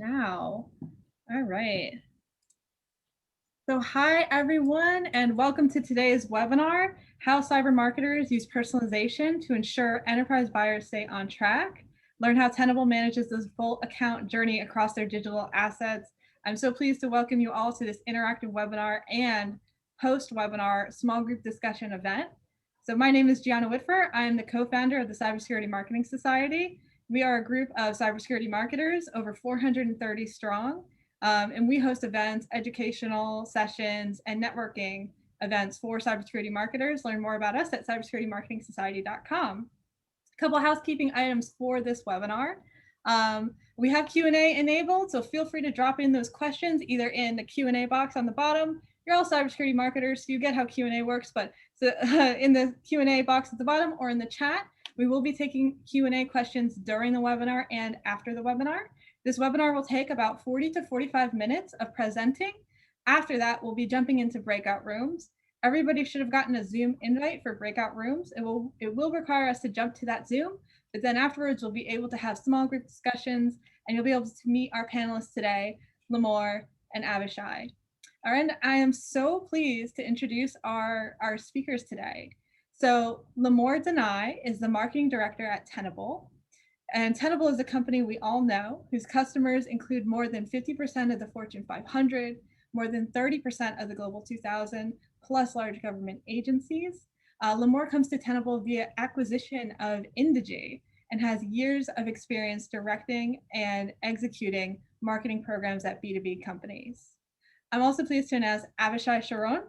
now. All right. So hi, everyone, and welcome to today's webinar, How Cyber Marketers Use Personalization to Ensure Enterprise Buyers Stay on Track. Learn how Tenable manages the full account journey across their digital assets. I'm so pleased to welcome you all to this interactive webinar and post-webinar small group discussion event. So my name is Gianna Whitfer. I am the co-founder of the Cybersecurity Marketing Society. We are a group of cybersecurity marketers, over 430 strong, and we host events, educational sessions, and networking events for cybersecurity marketers. Learn more about us at cybersecuritymarketingsociety.com. A couple of housekeeping items for this webinar. We have Q&A enabled, so feel free to drop in those questions either in the Q&A box on the bottom. You're all cybersecurity marketers, so you get how Q&A works, but in the Q&A box at the bottom or in the chat. We will be taking Q&A questions during the webinar and after the webinar. This webinar will take about 40 to 45 minutes of presenting. After that, we'll be jumping into breakout rooms. Everybody should have gotten a Zoom invite for breakout rooms. It will require us to jump to that Zoom, but then afterwards we'll be able to have small group discussions and you'll be able to meet our panelists today, Limor and Avishai. All right, I am so pleased to introduce our speakers today. So Limor Danai is the marketing director at Tenable. And Tenable is a company we all know, whose customers include more than 50% of the Fortune 500, more than 30% of the Global 2000, plus large government agencies. Limor comes to Tenable via acquisition of Indige and has years of experience directing and executing marketing programs at B2B companies. I'm also pleased to announce Avishai Sharon,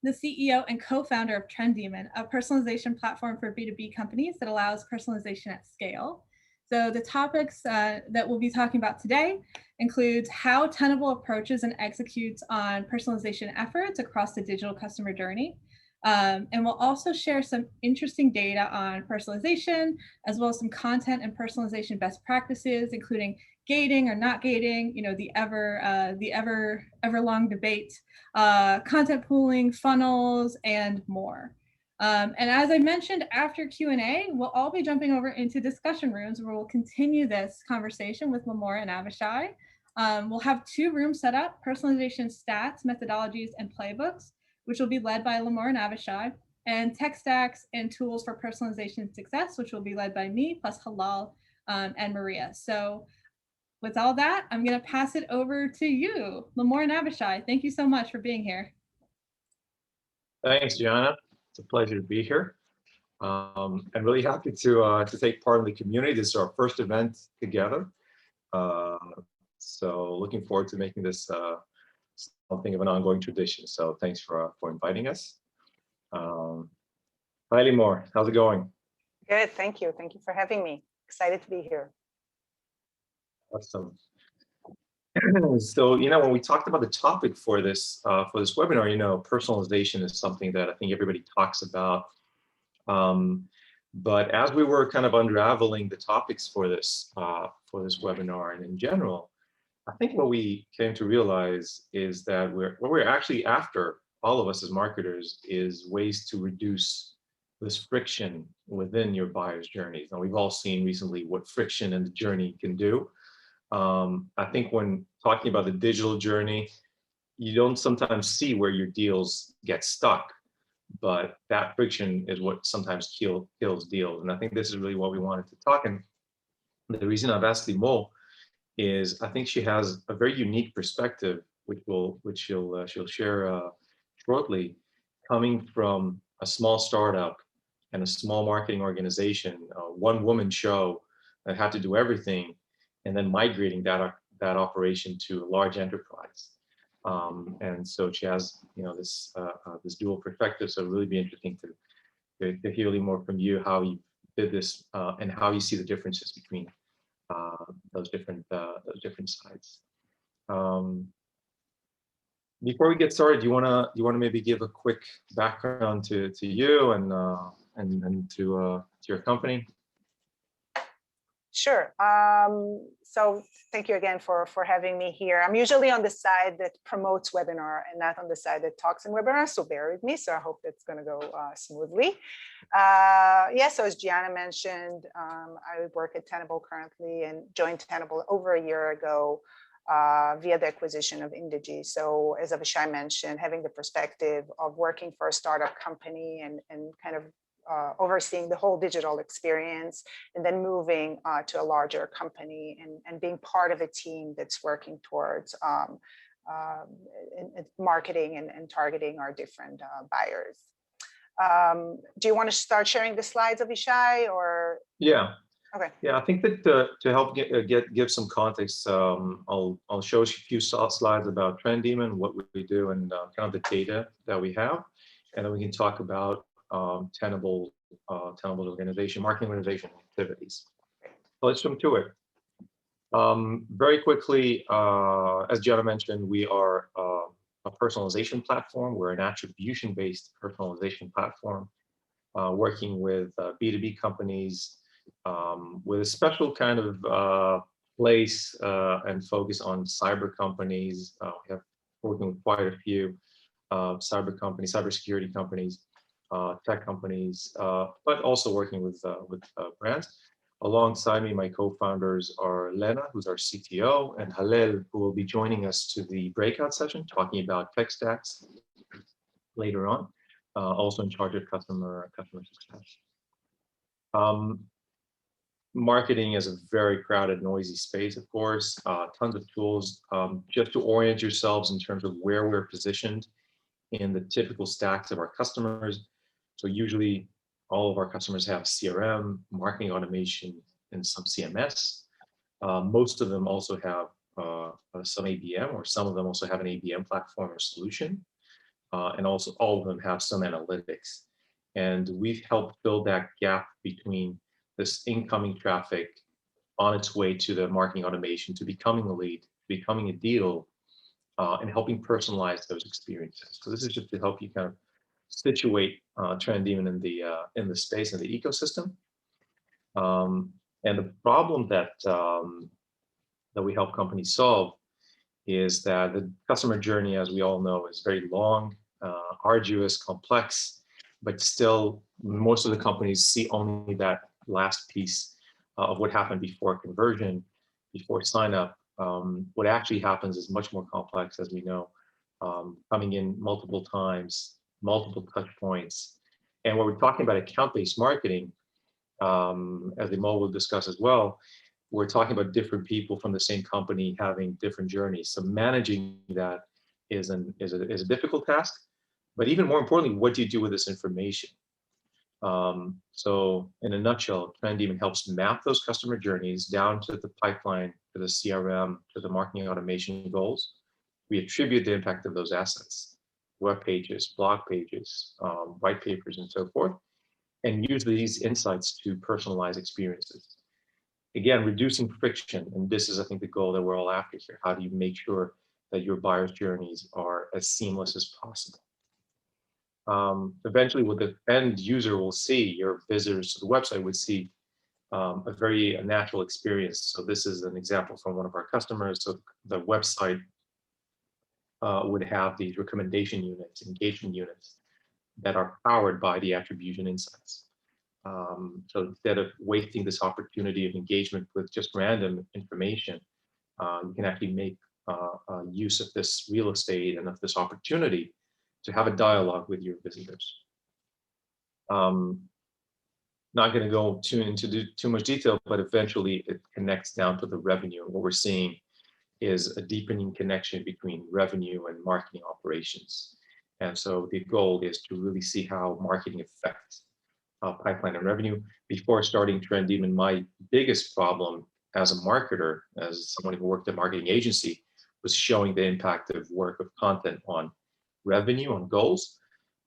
the CEO and co-founder of TrenDemon, a personalization platform for B2B companies that allows personalization at scale. So the topics that we'll be talking about today includes how Tenable approaches and executes on personalization efforts across the digital customer journey. And we'll also share some interesting data on personalization, as well as some content and personalization best practices, including gating or not gating, the ever long debate, content pooling, funnels, and more. And as I mentioned, after Q&A, we'll all be jumping over into discussion rooms where we'll continue this conversation with Limor and Avishai. We'll have 2 rooms set up: personalization stats, methodologies, and playbooks, which will be led by Limor and Avishai, and tech stacks and tools for personalization success, which will be led by me, plus Halal and Maria. So with all that, I'm going to pass it over to you, Limor and Avishai. Thank you so much for being here. Thanks, Gianna. It's a pleasure to be here. I'm really happy to take part in the community. This is our first event together. So looking forward to making this something of an ongoing tradition. So thanks for inviting us. Hi, Limor. How's it going? Good, thank you. Thank you for having me. Excited to be here. Awesome. So, when we talked about the topic for this webinar, personalization is something that I think everybody talks about. But as we were kind of unraveling the topics for this webinar and in general, I think what we came to realize is that what we're actually after, all of us as marketers, is ways to reduce this friction within your buyer's journeys. Now, we've all seen recently what friction in the journey can do. I think when talking about the digital journey, you don't sometimes see where your deals get stuck, but that friction is what sometimes kills deals. And I think this is really what we wanted to talk. And the reason I've asked Limor is I think she has a very unique perspective, which she'll share shortly, coming from a small startup and a small marketing organization, one woman show that had to do everything, and then migrating that operation to a large enterprise. And so she has, this dual perspective. So it'll really be interesting to hear more from you how you did this and how you see the differences between those different sides. Before we get started, do you wanna maybe give a quick background to you and to your company? Sure. So thank you again for having me here. I'm usually on the side that promotes webinar and not on the side that talks in webinar, so bear with me. So I hope that's going to go smoothly. Yeah, so as Gianna mentioned, I work at Tenable currently and joined Tenable over a year ago via the acquisition of Indigi. So as Avishai mentioned, having the perspective of working for a startup company and kind of overseeing the whole digital experience, and then moving to a larger company and being part of a team that's working towards in marketing and targeting our different buyers. Do you want to start sharing the slides, Avishai, or? Yeah. Okay. Yeah, I think that to help give some context, I'll show you a few slides about TrenDemon, what we do, and kind of the data that we have, and then we can talk about Tenable organization, marketing organization activities. So let's jump to it. Very quickly, as Gianna mentioned, we are a personalization platform. We're an attribution-based personalization platform, working with B2B companies with a special kind of place and focus on cyber companies. We have working with quite a few cyber companies, cybersecurity companies, tech companies, but also working with brands. Alongside me, my co-founders are Lena, who's our CTO, and Halel, who will be joining us to the breakout session, talking about tech stacks later on, also in charge of customer success. Marketing is a very crowded, noisy space, of course, tons of tools. Just to orient yourselves in terms of where we're positioned in the typical stacks of our customers. So usually all of our customers have CRM, marketing automation, and some CMS. Most of them also have some ABM, or some of them also have an ABM platform or solution. And also all of them have some analytics. And we've helped build that gap between this incoming traffic on its way to the marketing automation, to becoming a lead, becoming a deal, and helping personalize those experiences. So this is just to help you kind of situate TrenDemon in the space, in the ecosystem. And the problem that we help companies solve is that the customer journey, as we all know, is very long, arduous, complex, but still most of the companies see only that last piece of what happened before conversion, before sign up. What actually happens is much more complex, as we know, coming in multiple times, multiple touch points. And when we're talking about account-based marketing, as Limor will discuss as well, we're talking about different people from the same company having different journeys. So managing that is a difficult task. But even more importantly, what do you do with this information? So in a nutshell, TrenDemon helps map those customer journeys down to the pipeline, to the CRM, to the marketing automation goals. We attribute the impact of those assets, web pages, blog pages, white papers, and so forth, and use these insights to personalize experiences. Again, reducing friction, and this is, I think, the goal that we're all after here. How do you make sure that your buyer's journeys are as seamless as possible? Eventually, what the end user will see, your visitors to the website would see a very natural experience. So this is an example from one of our customers. So the website would have these recommendation units, engagement units that are powered by the attribution insights. So instead of wasting this opportunity of engagement with just random information, you can actually make use of this real estate and of this opportunity to have a dialogue with your visitors. Not going to go into too much detail, but eventually it connects down to the revenue. What we're seeing is a deepening connection between revenue and marketing operations. And so the goal is to really see how marketing affects pipeline and revenue. Before starting TrenDemon, my biggest problem as a marketer, as someone who worked at a marketing agency, was showing the impact of work of content on revenue, on goals.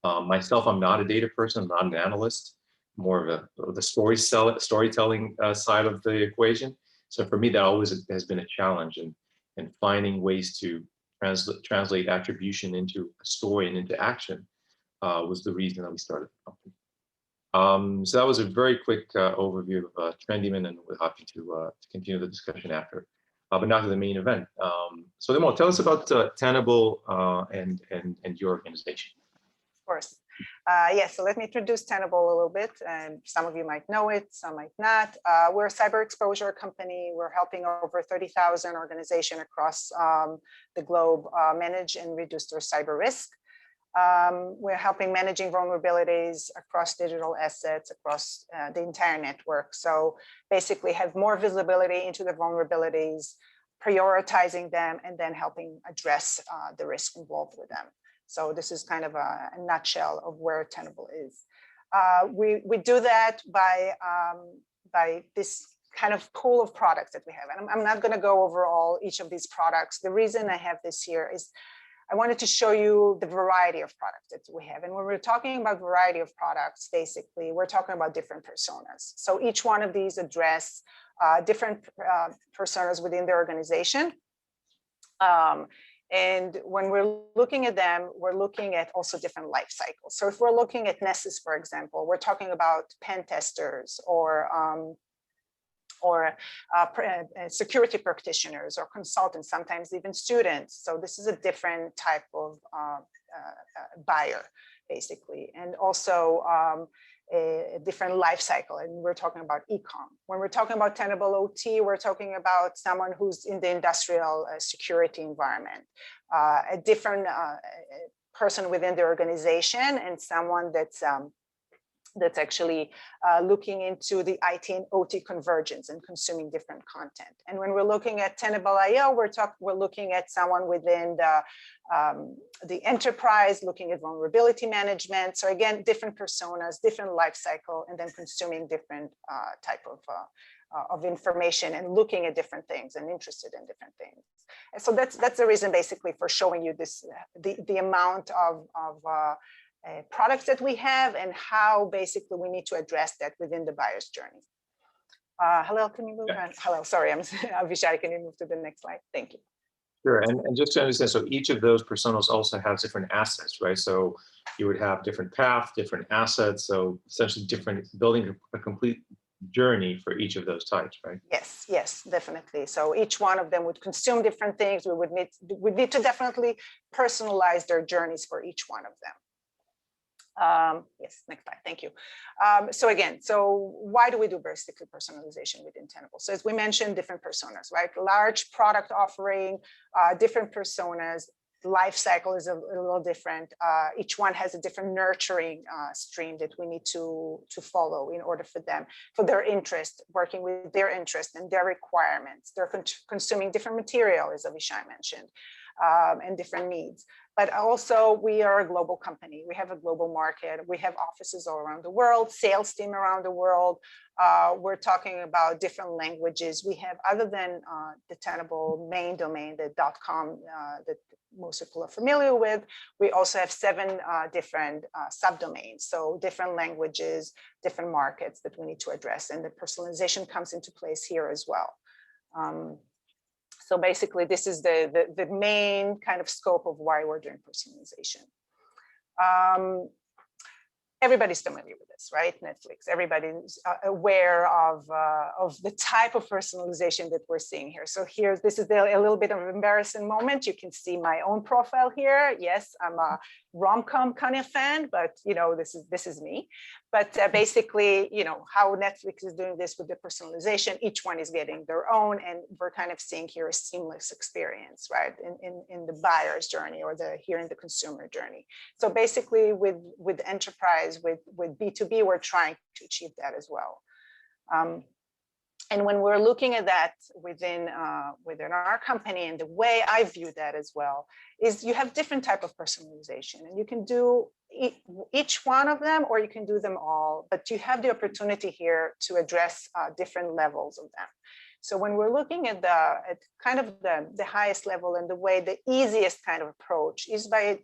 Myself, I'm not a data person, I'm not an analyst, more of the storytelling side of the equation. So for me, that always has been a challenge, and finding ways to translate attribution into a story and into action was the reason that we started the company. So that was a very quick overview of TrenDemon, and we're happy to continue the discussion after. But now to the main event. So Limor, tell us about Tenable and your organization. Of course. So let me introduce Tenable a little bit, and some of you might know it, some might not. We're a cyber exposure company. We're helping over 30,000 organizations across the globe manage and reduce their cyber risk. We're helping managing vulnerabilities across digital assets, across the entire network. So basically have more visibility into the vulnerabilities, prioritizing them, and then helping address the risk involved with them. So this is kind of a nutshell of where Tenable is. We do that by this kind of pool of products that we have. And I'm not going to go over each of these products. The reason I have this here is I wanted to show you the variety of products that we have. And when we're talking about variety of products, basically, we're talking about different personas. So each one of these address different personas within the organization. And when we're looking at them, we're looking at also different life cycles. So if we're looking at Nessus, for example, we're talking about pen testers or security practitioners or consultants, sometimes even students. So this is a different type of buyer, basically. And also a different life cycle, and we're talking about e-com. When we're talking about Tenable OT, we're talking about someone who's in the industrial security environment, a different person within the organization, and someone that's actually looking into the IT and OT convergence and consuming different content. And when we're looking at Tenable IO, we're looking at someone within the enterprise, looking at vulnerability management. So again, different personas, different life cycle, and then consuming different type of information and looking at different things and interested in different things. And so that's the reason basically for showing you this, the amount of products that we have and how basically we need to address that within the buyer's journey. Hello, can you move on? Hello, sorry, I'm Avishai, can you move to the next slide? Thank you. Sure, and just to understand, so each of those personas also has different assets, right? So you would have different paths, different assets, so essentially different, building a complete journey for each of those types, right? Yes, definitely. So each one of them would consume different things. We would need to definitely personalize their journeys for each one of them. Yes, next slide, thank you. So why do we do basically personalization within Tenable? So as we mentioned, different personas, right? Large product offering, different personas, life cycle is a little different. Each one has a different nurturing stream that we need to follow in order for their interest, working with their interest and their requirements. They're consuming different material, as Avishai mentioned, and different needs. But also we are a global company. We have a global market. We have offices all around the world, sales team around the world. We're talking about different languages. We have, other than the Tenable main domain, the .com that most people are familiar with, we also have 7 different subdomains. So different languages, different markets that we need to address. And the personalization comes into place here as well. So basically, this is the main kind of scope of why we're doing personalization. Everybody's familiar with this, right? Netflix. Everybody's aware of the type of personalization that we're seeing here. So here, this is a little bit of an embarrassing moment. You can see my own profile here. Yes, I'm a rom-com kind of fan, but this is me. But basically, how Netflix is doing this with the personalization, each one is getting their own, and we're kind of seeing here a seamless experience, right, in the buyer's journey or here in the consumer journey. So basically, with enterprise, with B2B, we're trying to achieve that as well. And when we're looking at that within our company, and the way I view that as well, is you have different type of personalization, and you can do each one of them, or you can do them all, but you have the opportunity here to address different levels of them. So when we're looking at the highest level, and the way, the easiest kind of approach is by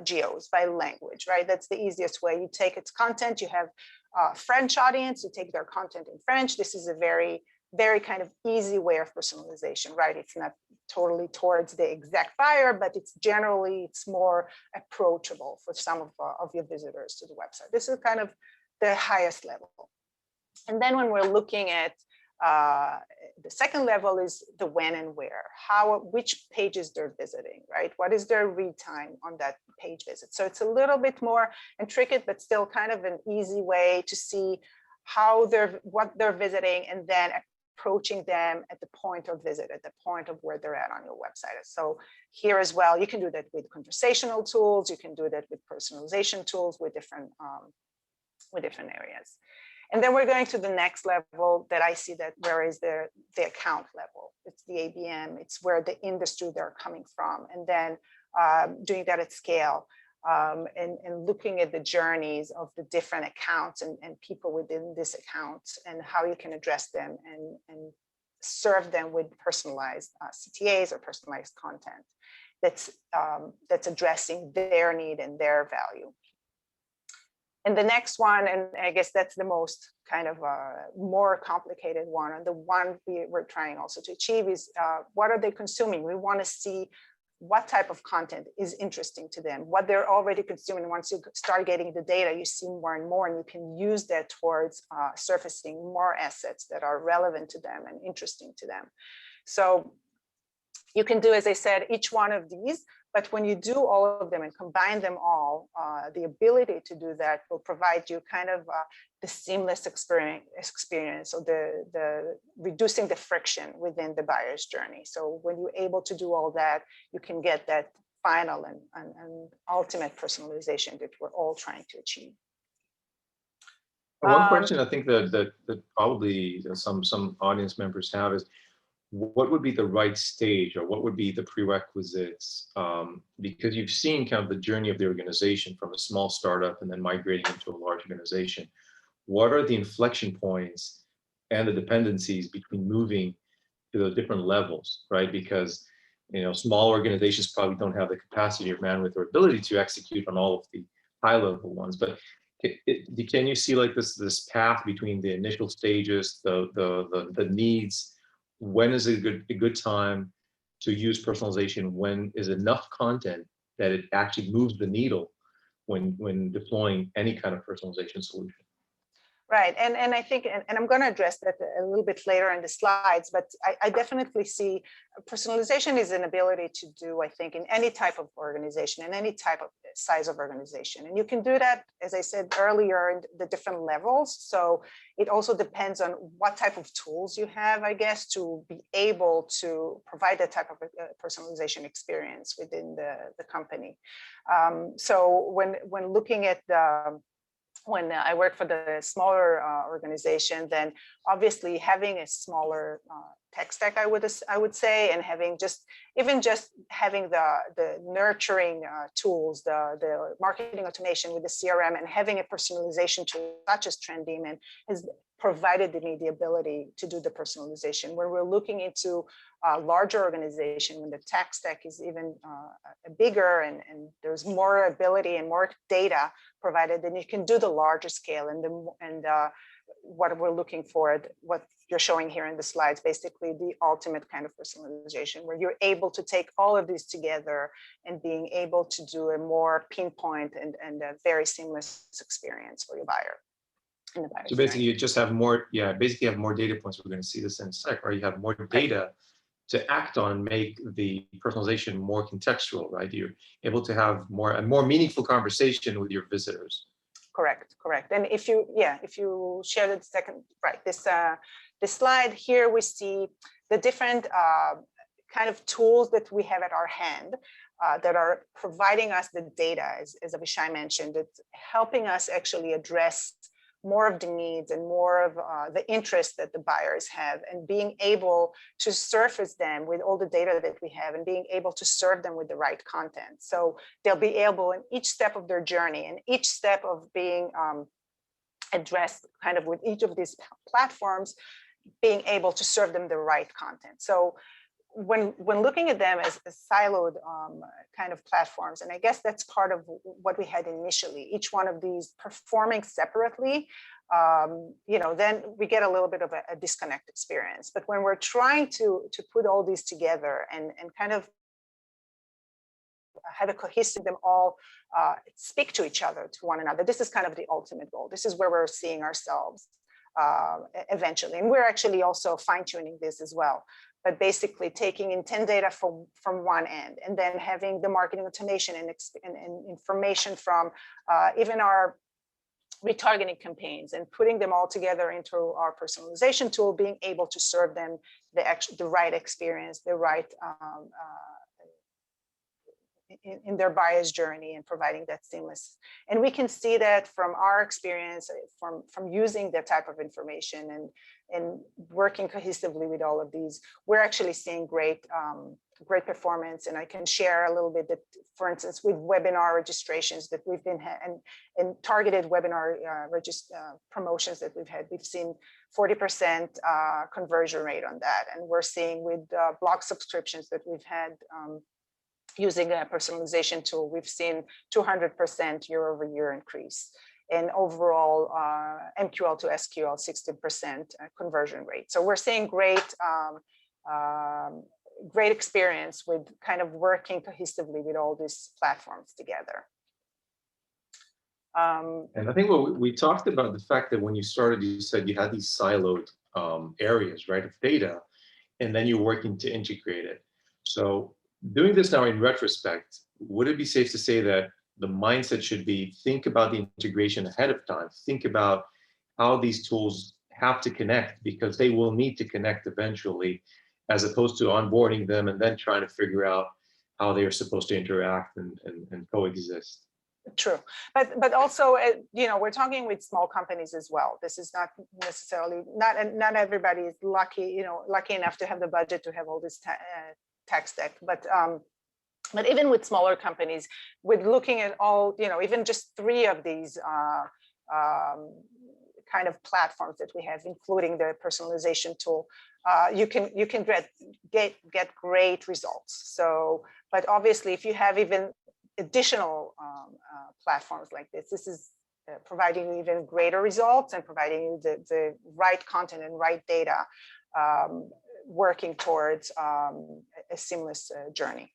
geos, by language, right? That's the easiest way. You take its content, you have French audience, you take their content in French. This is a very, very kind of easy way of personalization, right? It's not totally towards the exact buyer, but it's more approachable for some of your visitors to the website. This is kind of the highest level. And then when we're looking at the second level is the when and where, which pages they're visiting, right? What is their read time on that page visit? So it's a little bit more intricate, but still kind of an easy way to see what they're visiting, and then approaching them at the point of visit, at the point of where they're at on your website. So here as well, you can do that with conversational tools, you can do that with personalization tools, with different areas. And then we're going to the next level that I see, that where is the account level. It's the ABM, it's where the industry they're coming from. And then doing that at scale, and looking at the journeys of the different accounts and people within this account, and how you can address them and serve them with personalized CTAs or personalized content that's addressing their need and their value. And the next one, and I guess that's the most kind of more complicated one, and the one we're trying also to achieve is what are they consuming? We want to see what type of content is interesting to them, what they're already consuming. Once you start getting the data, you see more and more, and you can use that towards surfacing more assets that are relevant to them and interesting to them. So you can do, as I said, each one of these, but when you do all of them and combine them all, the ability to do that will provide you kind of the seamless experience, or the reducing the friction within the buyer's journey. So when you're able to do all that, you can get that final and ultimate personalization that we're all trying to achieve. One question I think that probably some audience members have is, what would be the right stage, or what would be the prerequisites? Because you've seen kind of the journey of the organization from a small startup and then migrating into a large organization. What are the inflection points and the dependencies between moving to those different levels, right? Because small organizations probably don't have the capacity or bandwidth or ability to execute on all of the high level ones. But can you see like this path between the initial stages, the needs? When is a good time to use personalization? When is enough content that it actually moves the needle when deploying any kind of personalization solution? Right, and I think, and I'm going to address that a little bit later in the slides, but I definitely see personalization is an ability to do, I think, in any type of organization, in any type of size of organization. And you can do that, as I said earlier, in the different levels. So it also depends on what type of tools you have, I guess, to be able to provide that type of personalization experience within the company. So when looking at when I work for the smaller organization, then obviously having a smaller tech stack, I would say, and having even just having the nurturing tools, the marketing automation with the CRM, and having a personalization tool such as TrenDemon has provided me the ability to do the personalization. When we're looking into a larger organization, when the tech stack is even bigger and there's more ability and more data provided, then you can do the larger scale and what we're looking for, what you're showing here in the slides, basically the ultimate kind of personalization, where you're able to take all of these together and being able to do a more pinpoint and a very seamless experience for your buyer. So basically, you just have more, basically have more data points. We're going to see this in a sec, right? You have more data to act on, make the personalization more contextual, right? You're able to have a more meaningful conversation with your visitors. Correct. And if you share the second, right, this slide here, we see the different kind of tools that we have at our hand that are providing us the data, as Avishai mentioned, it's helping us actually address more of the needs and more of the interest that the buyers have, and being able to surface them with all the data that we have, and being able to serve them with the right content. So they'll be able in each step of their journey and each step of being addressed kind of with each of these platforms, being able to serve them the right content. So when looking at them as siloed kind of platforms, and I guess that's part of what we had initially, each one of these performing separately, then we get a little bit of a disconnect experience. But when we're trying to put all these together and kind of have a cohesive, them all speak to each other, to one another. This is kind of the ultimate goal. This is where we're seeing ourselves eventually. And we're actually also fine-tuning this as well. But basically taking intent data from one end, and then having the marketing automation and information from even our retargeting campaigns, and putting them all together into our personalization tool, being able to serve them the right experience, the right in their buyer's journey, and providing that seamless. And we can see that from our experience from using that type of information and working cohesively with all of these, we're actually seeing great performance. And I can share a little bit that, for instance, with webinar registrations that we've been and targeted webinar promotions that we've had, we've seen 40% conversion rate on that. And we're seeing with blog subscriptions that we've had using a personalization tool, we've seen 200% year-over-year increase. And overall MQL to SQL 60% conversion rate. So we're seeing great experience with kind of working cohesively with all these platforms together. And I think what we talked about the fact that when you started, you said you had these siloed areas, right, of data, and then you're working to integrate it. So doing this now in retrospect, would it be safe to say that the mindset should be think about the integration ahead of time, think about how these tools have to connect, because they will need to connect eventually, as opposed to onboarding them and then trying to figure out how they are supposed to interact and coexist? True, but also, you know, we're talking with small companies as well. This is not necessarily, not everybody is lucky enough to have the budget to have all this tech stack, but even with smaller companies, with looking at all, you know, even just 3 of these kind of platforms that we have, including the personalization tool, you can get great results. So, but obviously, if you have even additional platforms like this is providing you even greater results and providing you the right content and right data, working towards a seamless journey.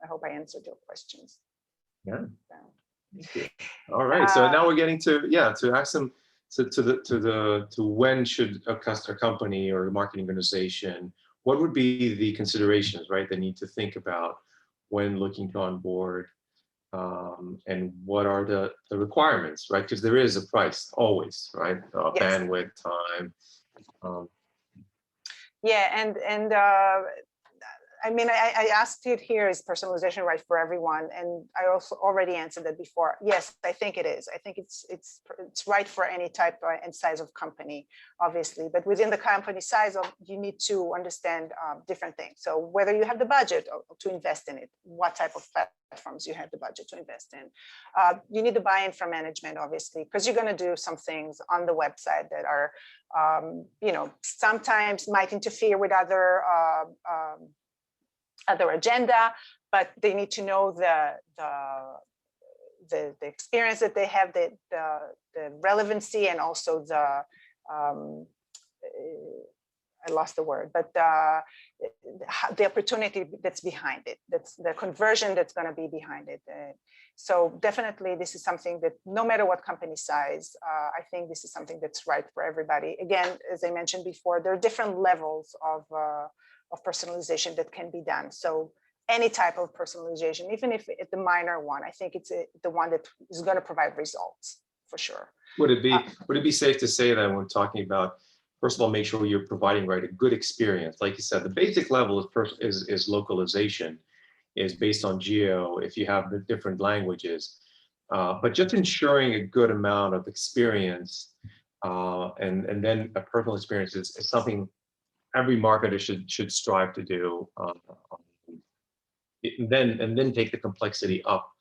I hope I answered your questions. Yeah. Thank you. All right. So now we're getting to ask them to when should a customer company or a marketing organization, what would be the considerations, right, they need to think about when looking to onboard, and what are the requirements, right? Because there is a price always, right? Yes. Bandwidth, time. Yeah, and I mean, I asked it here, is personalization right for everyone? And I also already answered that before. Yes, I think it is. I think it's right for any type and size of company, obviously. But within the company size, you need to understand different things. So whether you have the budget to invest in it, what type of platforms you have the budget to invest in. You need the buy-in from management, obviously, because you're going to do some things on the website that are, you know, sometimes might interfere with other agenda, but they need to know the experience that they have, the relevancy, and also the I lost the word, but the opportunity that's behind it, that's the conversion that's going to be behind it. So definitely this is something that no matter what company size, I think this is something that's right for everybody. Again, as I mentioned before, there are different levels of personalization that can be done. So any type of personalization, even if it's the minor one, I think it's the one that is going to provide results for sure. Would it be safe to say that when we're talking about, first of all, make sure you're providing a good experience? Like you said, the basic level is localization, is based on geo, if you have the different languages, but just ensuring a good amount of experience, and then a personal experience is something every marketer should strive to do, and then take the complexity up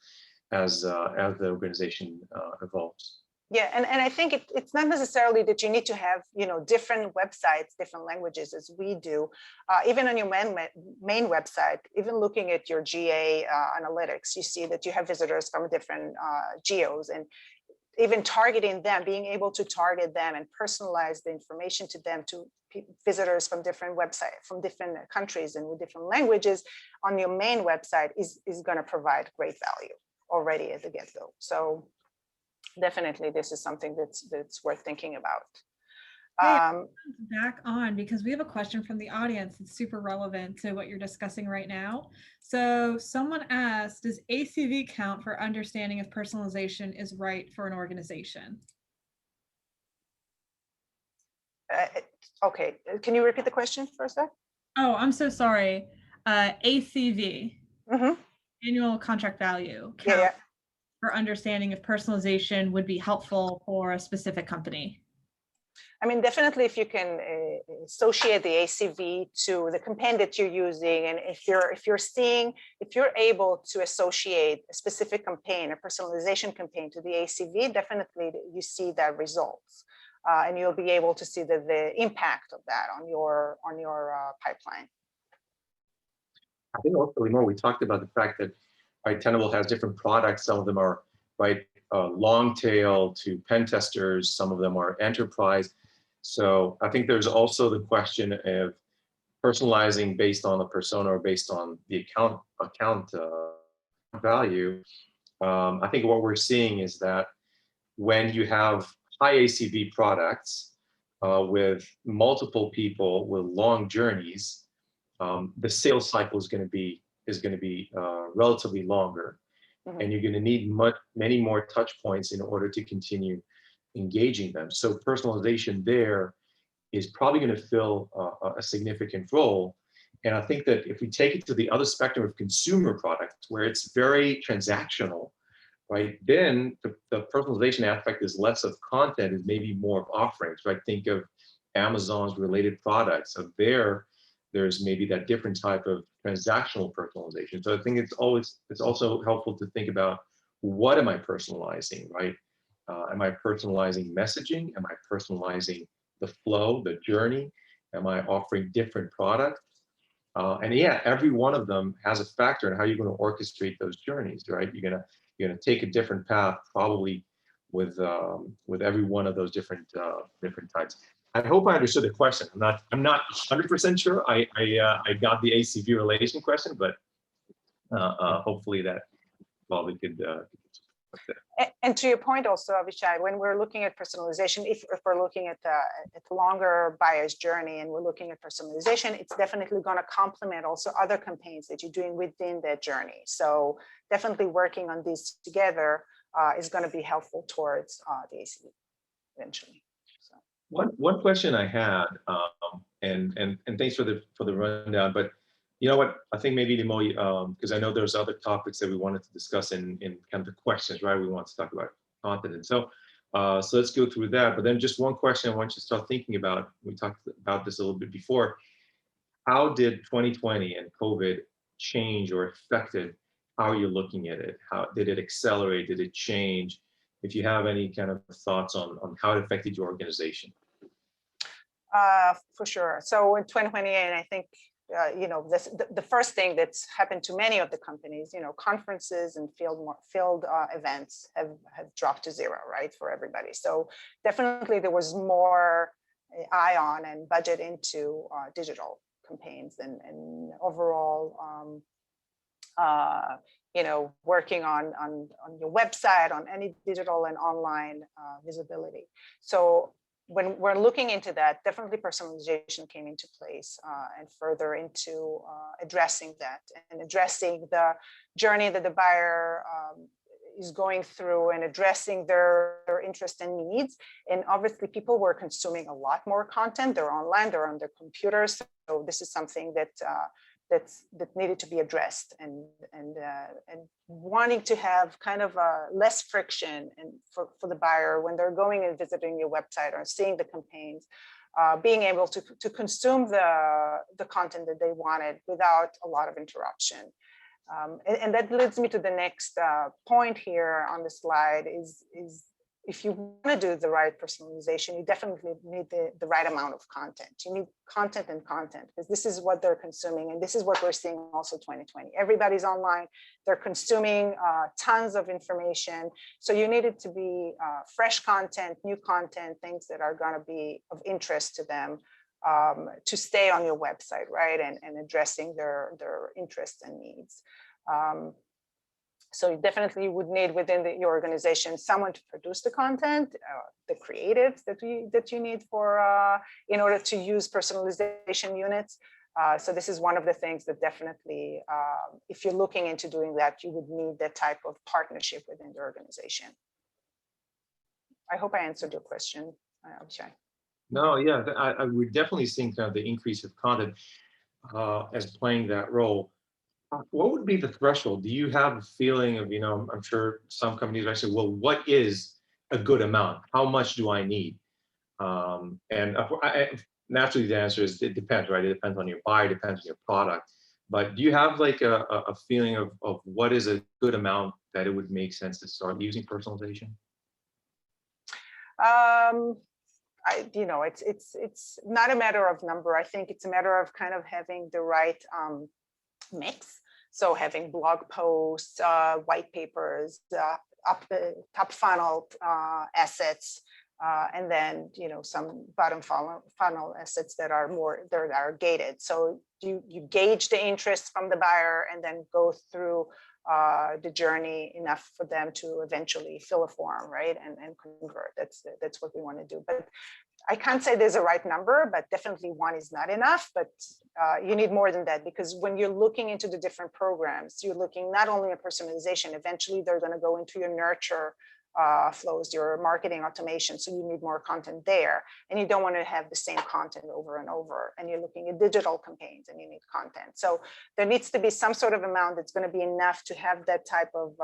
as the organization evolves. Yeah, and I think it's not necessarily that you need to have, you know, different websites, different languages as we do. Even on your main website, even looking at your GA analytics, you see that you have visitors from different geos, and even targeting them, being able to target them and personalize the information to them, to visitors from different websites, from different countries and with different languages on your main website is going to provide great value already at the get-go. So definitely this is something that's worth thinking about. Back on, because we have a question from the audience that's super relevant to what you're discussing right now. So someone asked, does ACV count for understanding if personalization is right for an organization? Okay, can you repeat the question for a sec? Oh, I'm so sorry. ACV, annual contract value, count for understanding if personalization would be helpful for a specific company. I mean, definitely if you can associate the ACV to the campaign that you're using, and if you're able to associate a specific campaign, a personalization campaign to the ACV, definitely you see that results. And you'll be able to see the impact of that on your pipeline. I think also, Limor, we talked about the fact that Tenable has different products. Some of them are long tail to pen testers. Some of them are enterprise. So I think there's also the question of personalizing based on the persona or based on the account value. I think what we're seeing is that when you have high ACV products with multiple people with long journeys, the sales cycle is going to be relatively longer, and you're going to need many more touch points in order to continue engaging them. So personalization there is probably going to fill a significant role. And I think that if we take it to the other spectrum of consumer products, where it's very transactional, right, then the personalization aspect is less of content, is maybe more of offerings, right? Think of Amazon's related products. So there's maybe that different type of transactional personalization. So I think it's also helpful to think about, what am I personalizing, right? Am I personalizing messaging? Am I personalizing the flow, the journey? Am I offering different products? And yeah, every one of them has a factor in how you're going to orchestrate those journeys, right? You're gonna take a different path, probably with every one of those different types. I hope I understood the question. I'm not 100% sure I got the ACV relation question, but hopefully that probably could. And to your point also, Avishai, when we're looking at personalization, if we're looking at the longer buyer's journey and we're looking at personalization, it's definitely going to complement also other campaigns that you're doing within that journey. So definitely working on these together is going to be helpful towards the ACV eventually. So. One question I had, and thanks for the rundown, but you know what, I think maybe Limor, because I know there's other topics that we wanted to discuss in kind of the questions, right? We want to talk about content. So let's go through that. But then just one question I want you to start thinking about. We talked about this a little bit before. How did 2020 and COVID change or affected how you're looking at it? How did it accelerate? Did it change? If you have any kind of thoughts on how it affected your organization. For sure. So in 2020, and I think, the first thing that's happened to many of the companies, conferences and field events have dropped to zero, right, for everybody. So definitely there was more eye on and budget into digital campaigns and overall, working on your website, on any digital and online visibility. So when we're looking into that, definitely personalization came into place and further into addressing that and addressing the journey that the buyer is going through and addressing their interests and needs. And obviously people were consuming a lot more content. They're online, they're on their computers. So this is something that needed to be addressed, and wanting to have kind of less friction and for the buyer when they're going and visiting your website or seeing the campaigns, being able to consume the content that they wanted without a lot of interruption. And that leads me to the next point here on the slide is if you want to do the right personalization, you definitely need the right amount of content. You need content and content, because this is what they're consuming. And this is what we're seeing also 2020. Everybody's online. They're consuming tons of information. So you need it to be fresh content, new content, things that are going to be of interest to them, to stay on your website, right? And addressing their interests and needs. So you definitely would need within your organization someone to produce the content, the creatives that you need for in order to use personalization units. So this is one of the things that definitely, if you're looking into doing that, you would need that type of partnership within the organization. I hope I answered your question, Avishai. No, yeah, we're definitely seeing kind of the increase of content as playing that role. What would be the threshold? Do you have a feeling of, I'm sure some companies might say, well, what is a good amount? How much do I need? And naturally the answer is it depends, right? It depends on your buyer, it depends on your product. But do you have like a feeling of what is a good amount that it would make sense to start using personalization? It's not a matter of number. I think it's a matter of kind of having the right mix. So having blog posts, white papers, top funnel assets, and then some bottom funnel assets that are gated. So you gauge the interest from the buyer and then go through the journey enough for them to eventually fill a form, right, and convert. That's what we want to do. But I can't say there's a right number, but definitely one is not enough. But you need more than that, because when you're looking into the different programs, you're looking not only at personalization. Eventually, they're going to go into your nurture flows, your marketing automation. So you need more content there, and you don't want to have the same content over and over. And you're looking at digital campaigns, and you need content. So there needs to be some sort of amount that's going to be enough to have that type of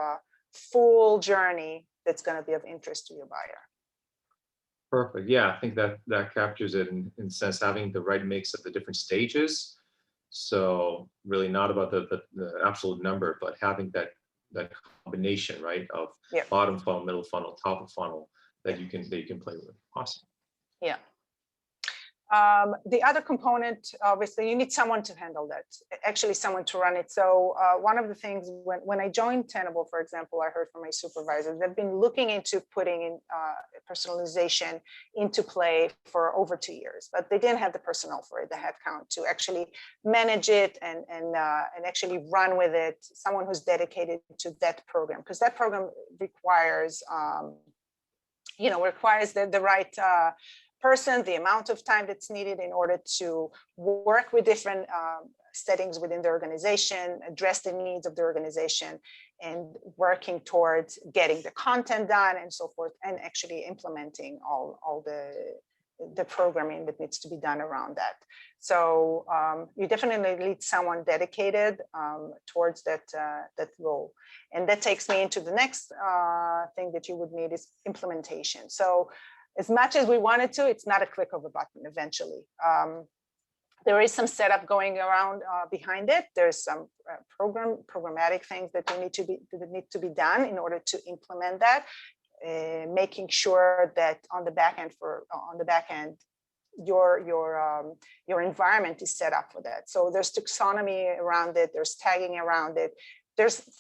full journey that's going to be of interest to your buyer. Perfect. Yeah, I think that captures it in a sense, having the right mix of the different stages. So really not about the absolute number, but having that combination, right, of bottom funnel, middle funnel, top of funnel that you can play with. Awesome. Yeah. The other component, obviously, you need someone to handle that, actually someone to run it. So one of the things when I joined Tenable, for example, I heard from my supervisor, they've been looking into putting in personalization into play for over 2 years, but they didn't have the personnel for it, the headcount to actually manage it and actually run with it. Someone who's dedicated to that program, because that program requires, the right person, the amount of time that's needed in order to work with different settings within the organization, address the needs of the organization, and working towards getting the content done and so forth, and actually implementing all the programming that needs to be done around that. So you definitely need someone dedicated towards that role. And that takes me into the next thing that you would need is implementation. So as much as we wanted to, it's not a click of a button eventually. There is some setup going around behind it. There's some programmatic things that need to be done in order to implement that, making sure that on the back end, your environment is set up for that. So there's taxonomy around it, there's tagging around it.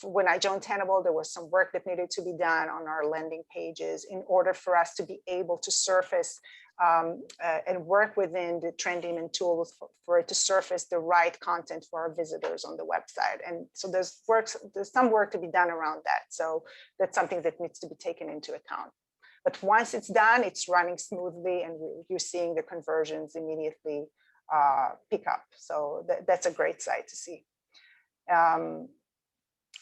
When I joined Tenable, there was some work that needed to be done on our landing pages in order for us to be able to surface and work within the TrenDemon tools for it to surface the right content for our visitors on the website. And so there's some work to be done around that. So that's something that needs to be taken into account. But once it's done, it's running smoothly, and you're seeing the conversions immediately pick up. So that's a great sight to see.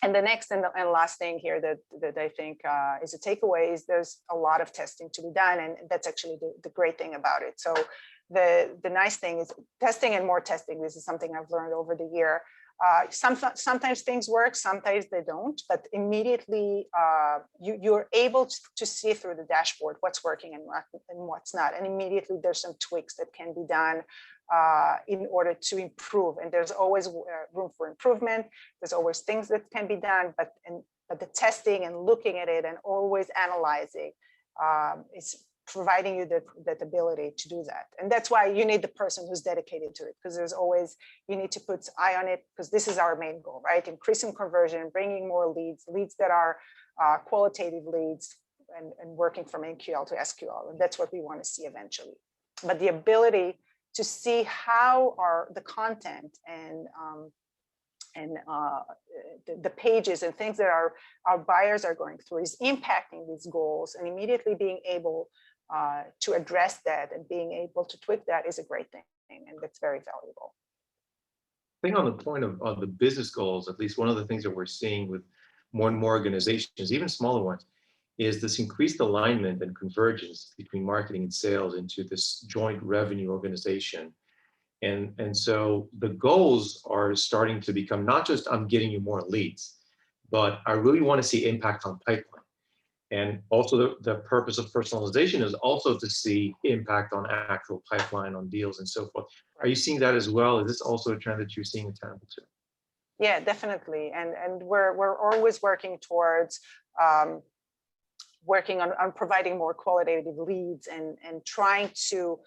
And the next and last thing here that I think is a takeaway is there's a lot of testing to be done, and that's actually the great thing about it. So the nice thing is testing and more testing. This is something I've learned over the year. Sometimes things work, sometimes they don't, but immediately you're able to see through the dashboard what's working and what's not. And immediately there's some tweaks that can be done in order to improve. And there's always room for improvement. There's always things that can be done, but the testing and looking at it and always analyzing it's providing you that ability to do that. And that's why you need the person who's dedicated to it, because there's always, you need to put eye on it, because this is our main goal, right? Increasing conversion, bringing more leads that are qualitative leads, and working from NQL to SQL. And that's what we want to see eventually. But the ability to see how the content and the pages and things that our buyers are going through is impacting these goals, and immediately being able to address that and being able to tweak that is a great thing, and that's very valuable. I think on the point of the business goals, at least one of the things that we're seeing with more and more organizations, even smaller ones, is this increased alignment and convergence between marketing and sales into this joint revenue organization. And so the goals are starting to become not just I'm getting you more leads, but I really want to see impact on pipeline. And also the purpose of personalization is also to see impact on actual pipeline, on deals and so forth. Are you seeing that as well? Is this also a trend that you're seeing in Tenable too? Yeah, definitely. And we're always working towards working on providing more qualitative leads and trying to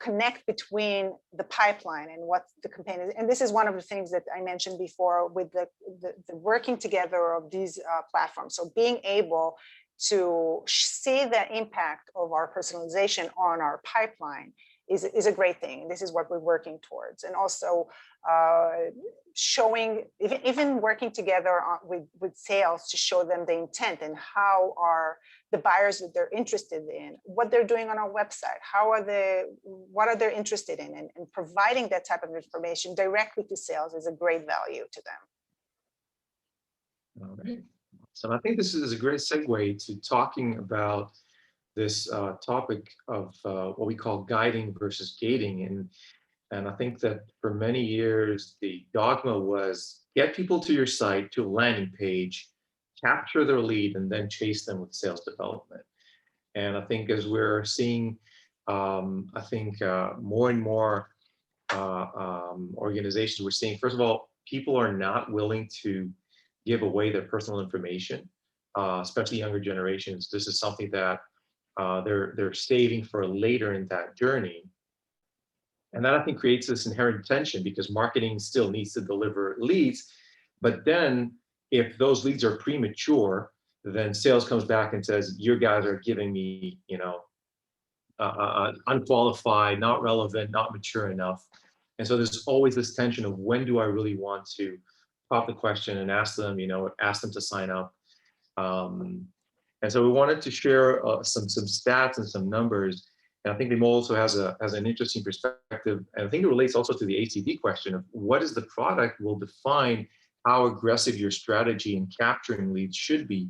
connect between the pipeline and what the campaign is. And this is one of the things that I mentioned before with the working together of these platforms. So being able to see the impact of our personalization on our pipeline is a great thing. This is what we're working towards. And also showing, even working together with sales to show them the intent and how are the buyers that they're interested in, what they're doing on our website, what are they interested in, and providing that type of information directly to sales is a great value to them. All right. So I think this is a great segue to talking about this topic of what we call guiding versus gating. And I think that for many years, the dogma was get people to your site, to a landing page, capture their lead, and then chase them with sales development. And I think as we're seeing, more and more organizations, we're seeing, first of all, people are not willing to give away their personal information, especially younger generations. This is something that they're saving for later in that journey. And that I think creates this inherent tension because marketing still needs to deliver leads. But then if those leads are premature, then sales comes back and says, you guys are giving me, unqualified, not relevant, not mature enough. And so there's always this tension of when do I really want to pop the question and ask them, ask them to sign up. And so we wanted to share some stats and some numbers. And I think Limor also has an interesting perspective. And I think it relates also to the ACV question of what is the product will define how aggressive your strategy in capturing leads should be,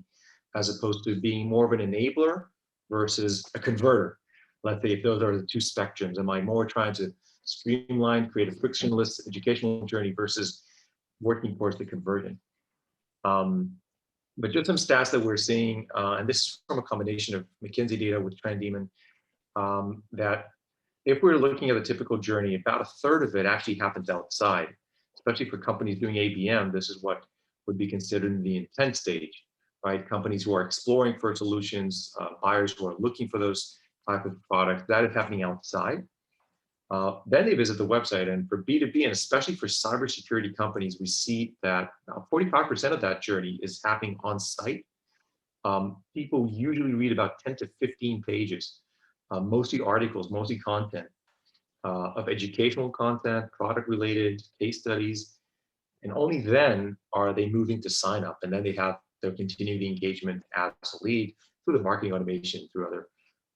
as opposed to being more of an enabler versus a converter. Let's say if those are the two spectrums, am I more trying to streamline, create a frictionless educational journey versus working towards the conversion? But just some stats that we're seeing, and this is from a combination of McKinsey data with TrenDemon, that if we're looking at a typical journey, about a third of it actually happens outside, especially for companies doing ABM. This is what would be considered in the intent stage, right? Companies who are exploring for solutions, buyers who are looking for those type of products, that is happening outside. Then they visit the website, and for B2B, and especially for cybersecurity companies, we see that 45% of that journey is happening on site. People usually read about 10 to 15 pages, mostly articles, mostly content of educational content, product related, case studies, and only then are they moving to sign up, and then they'll continue the engagement as a lead through the marketing automation, through other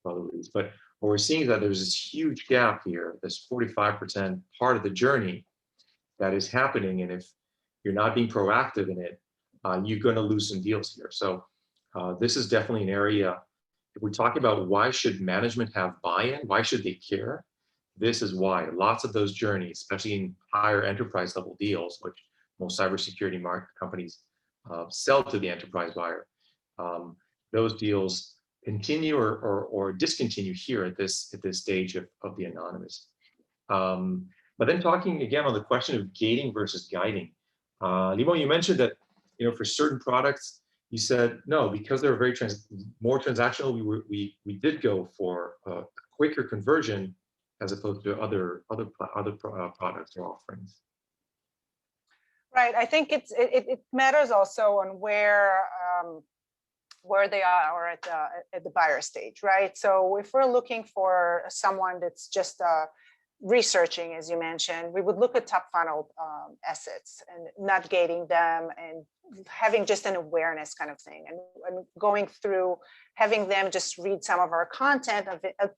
leads. But what we're seeing is that there's this huge gap here, this 45% part of the journey that is happening. And if you're not being proactive in it, you're going to lose some deals here. So this is definitely an area, if we're talking about why should management have buy-in, why should they care? This is why. Lots of those journeys, especially in higher enterprise level deals, which most cybersecurity market companies sell to the enterprise buyer, those deals continue or discontinue here at this stage of the anonymous. But then talking again on the question of gating versus guiding, Limor, you mentioned that for certain products you said no, because they're very more transactional. We did go for a quicker conversion as opposed to other products or offerings. Right. I think it matters also on where they are at the buyer stage, right? So if we're looking for someone that's just researching, as you mentioned, we would look at top funnel assets and not gating them and having just an awareness kind of thing, and going through, having them just read some of our content.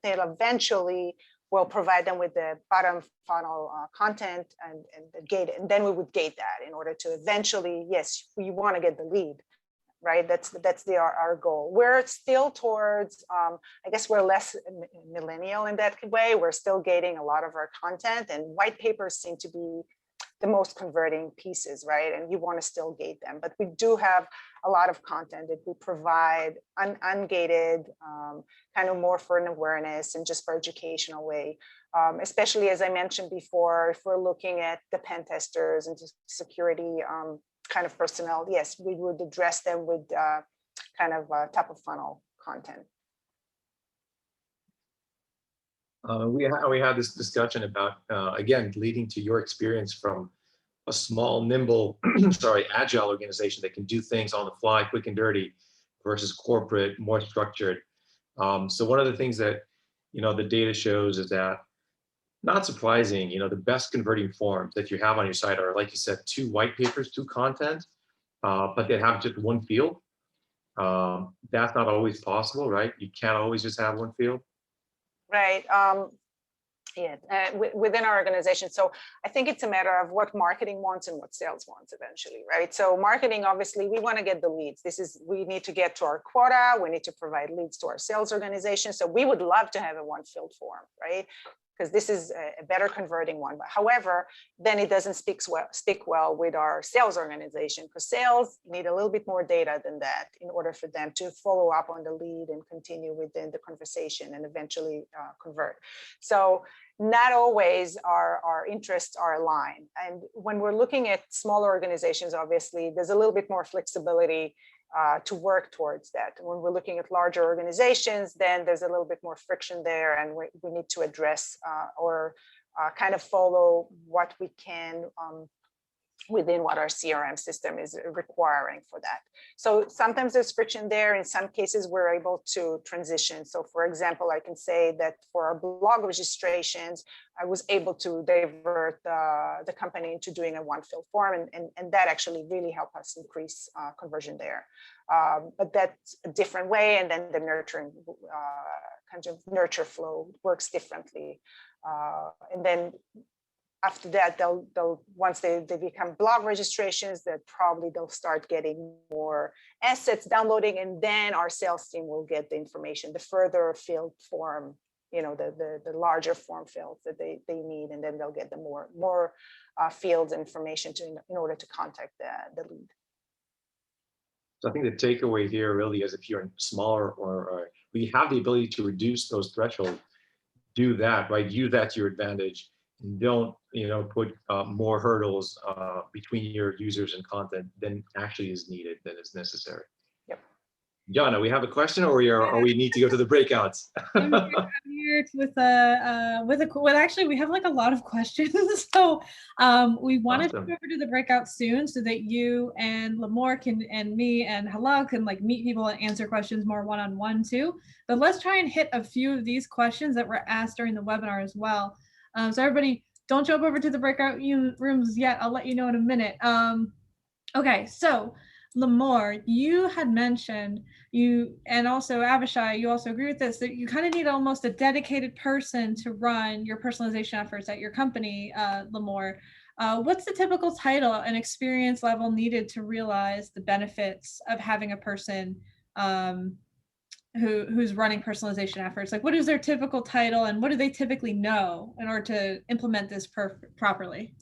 Eventually we'll provide them with the bottom funnel content and gate it, and then we would gate that in order to eventually, yes, we want to get the lead, right? That's our goal. We're still towards, I guess we're less millennial in that way. We're still gating a lot of our content, and white papers seem to be the most converting pieces, right? And you want to still gate them, but we do have a lot of content that we provide ungated, kind of more for an awareness and just for educational way. Especially as I mentioned before, if we're looking at the pen testers and security kind of personnel, yes, we would address them with kind of top of funnel content. We had this discussion about, again, leading to your experience from a small, nimble, agile organization that can do things on the fly, quick and dirty, versus corporate, more structured. So one of the things that, the data shows is that, not surprising, the best converting forms that you have on your site are, like you said, 2 white papers, 2 content, but they have just 1 field. That's not always possible, right? You can't always just have 1 field. Right. Within our organization. So I think it's a matter of what marketing wants and what sales wants eventually, right? So marketing, obviously, we want to get the leads. We need to get to our quota. We need to provide leads to our sales organization. So we would love to have a 1 field form, right? Because this is a better converting one. But however, then it doesn't speak well with our sales organization, because sales need a little bit more data than that in order for them to follow up on the lead and continue within the conversation and eventually convert. So not always our interests are aligned. And when we're looking at smaller organizations, obviously, there's a little bit more flexibility to work towards that. When we're looking at larger organizations, then there's a little bit more friction there, and we need to address or kind of follow what we can within what our CRM system is requiring for that. So sometimes there's friction there. In some cases, we're able to transition. So for example, I can say that for our blog registrations, I was able to divert the company into doing a 1 field form, and that actually really helped us increase conversion there. But that's a different way, and then the nurturing kind of nurture flow works differently. And then after that, they'll once they become blog registrations, that probably they'll start getting more assets downloading, and then our sales team will get the information, the further field form, the larger form fields that they need, and then they'll get the more fields information in order to contact the lead. So I think the takeaway here really is, if you're smaller or we have the ability to reduce those thresholds, do that, right? Use that to your advantage. And don't put more hurdles between your users and content than actually is needed, than is necessary. Yep. Jana, we have a question, or we need to go to the breakouts? I'm here well, actually, we have like a lot of questions. So we wanted to go over to the breakout soon so that you and Limor and me and Halal can like meet people and answer questions more one-on-one too. But let's try and hit a few of these questions that were asked during the webinar as well. So everybody, don't jump over to the breakout rooms yet. I'll let you know in a minute. Okay, so Limor, you had mentioned and also Avishai, you also agree with this, that you kind of need almost a dedicated person to run your personalization efforts at your company, Limor. What's the typical title and experience level needed to realize the benefits of having a person who's running personalization efforts? Like, what is their typical title, and what do they typically know in order to implement this properly?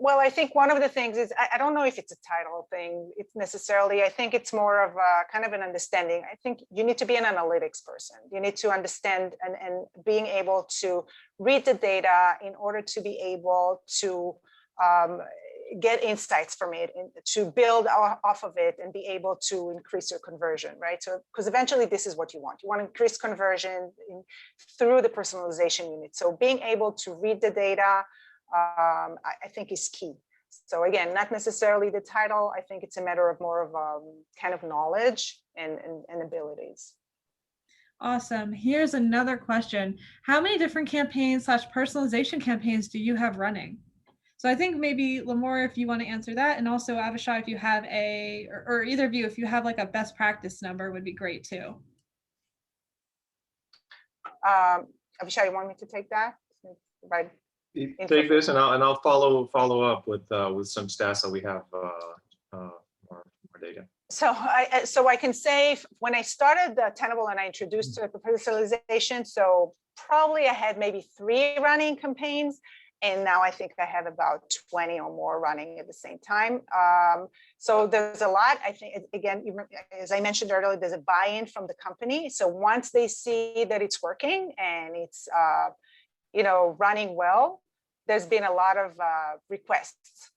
Well, I think one of the things is, I don't know if it's a title thing. It's necessarily, I think it's more of a kind of an understanding. I think you need to be an analytics person. You need to understand and being able to read the data in order to be able to get insights from it and to build off of it and be able to increase your conversion, right? So, because eventually this is what you want. You want to increase conversion through the personalization unit. So being able to read the data, I think is key. So again, not necessarily the title. I think it's a matter of more of kind of knowledge and abilities. Awesome. Here's another question. How many different campaigns / personalization campaigns do you have running? So I think maybe Limor, if you want to answer that, and also Avishai, if you have or either of you, if you have like a best practice number, would be great too. Avishai, you want me to take that? Right. Take this, and I'll follow up with some stats that we have more data. So I can say when I started the Tenable and I introduced the personalization, so probably I had maybe 3 running campaigns, and now I think I have about 20 or more running at the same time. So there's a lot. I think, again, as I mentioned earlier, there's a buy-in from the company. So once they see that it's working and it's running well, there's been a lot of requests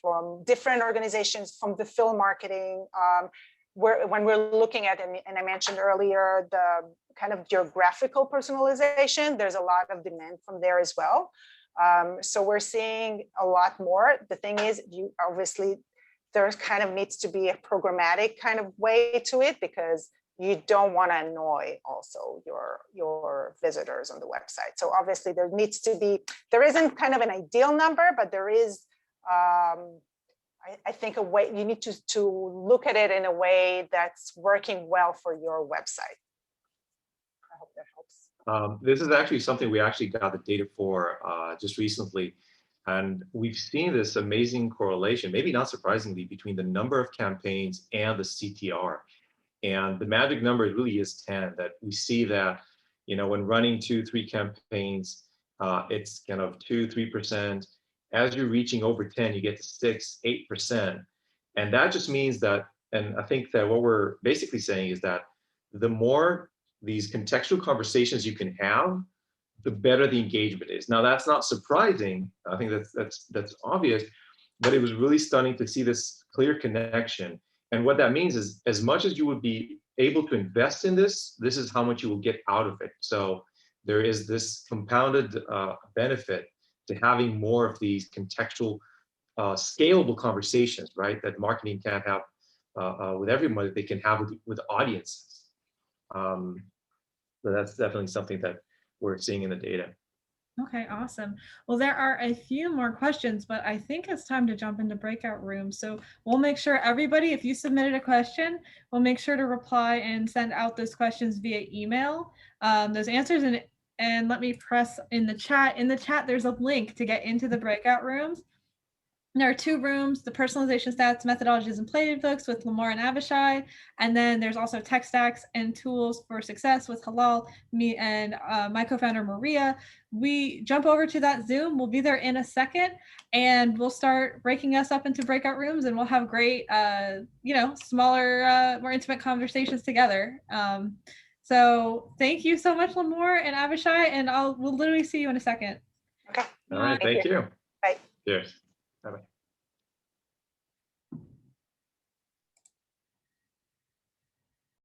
from different organizations, from the film marketing, when we're looking at, and I mentioned earlier, the kind of geographical personalization, there's a lot of demand from there as well. So we're seeing a lot more. The thing is, you obviously, there kind of needs to be a programmatic kind of way to it, because you don't want to annoy also your visitors on the website. So obviously there isn't kind of an ideal number, but there is, I think, a way you need to look at it in a way that's working well for your website. I hope that helps. This is actually something we actually got the data for just recently. And we've seen this amazing correlation, maybe not surprisingly, between the number of campaigns and the CTR. And the magic number really is 10, that we see that, when running 2-3 campaigns, it's kind of 2-3%. As you're reaching over 10, you get to 6-8%. And that just means that, and I think that what we're basically saying is that the more these contextual conversations you can have, the better the engagement is. Now, that's not surprising. I think that's obvious, but it was really stunning to see this clear connection. And what that means is, as much as you would be able to invest in this, this is how much you will get out of it. So there is this compounded benefit to having more of these contextual, scalable conversations, right? That marketing can't have with everybody, they can have with audiences. So that's definitely something that we're seeing in the data. Okay, awesome. Well, there are a few more questions, but I think it's time to jump into breakout rooms. So we'll make sure everybody, if you submitted a question, we'll make sure to reply and send out those questions via email, those answers. And let me press in the chat. In the chat, there's a link to get into the breakout rooms. There are 2 rooms, the personalization stats, methodologies, and playbooks with Limor and Avishai. And then there's also tech stacks and tools for success with Halal, me, and my co-founder, Maria. We jump over to that Zoom. We'll be there in a second, and we'll start breaking us up into breakout rooms, and we'll have great, smaller, more intimate conversations together. So thank you so much, Limor and Avishai, and we'll literally see you in a second. Okay. All right, thank you. Bye. Cheers.